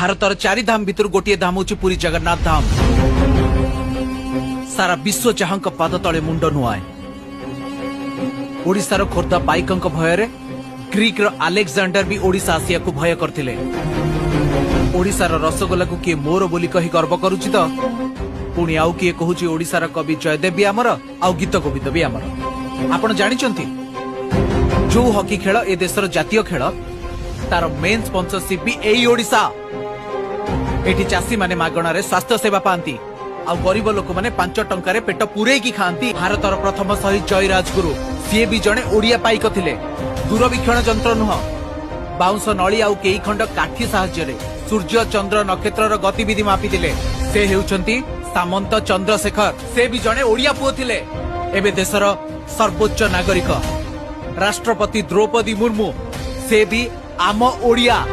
भारतर 4 धाम भितर गोटे धाम होची पुरी जगन्नाथ धाम। सारा विश्व चाहक पाद तले मुंड नुआए। ओडिशार खोर्धा पाइकंक भୟରେ ग्रीक रो अलेक्जेंडर भी ओडिशा आसिया को भय करथिले। ओडिशार रसगोला को किए मोर बोली कही गर्व करूची तो पुणी आउ किए कहूची ओडिशार कवि जयदेव भी आमर आउ गीत गोविंद भी आमर। आपण जानिचंती जो हॉकी खेल ए देशर जातीय खेल तार मेन स्पॉन्सरशिप भी एई ओडिशा। एठी चासी माने मागणारे स्वास्थ्य सेवा पांती आ गरीब लोक माने 5 टंका रे पेट पुरे की खांती। भारतर प्रथम शहीद जय राजगुरु सी भी जणे ओडिया पाइक थिले। दूरवीक्षण जंत्र नुह बाउंस नली आउ केई खंड काठी साहाय्य रे सूर्य चंद्र नक्षत्र गतिविधि मापी दिले। से हेउचंती सामंत चंद्रशेखर। से भी जणे ओडिया पुओ थिले। एबे देशर सर्वोच्च नागरिक राष्ट्रपति द्रौपदी मुर्मू से भी आम ओडिया।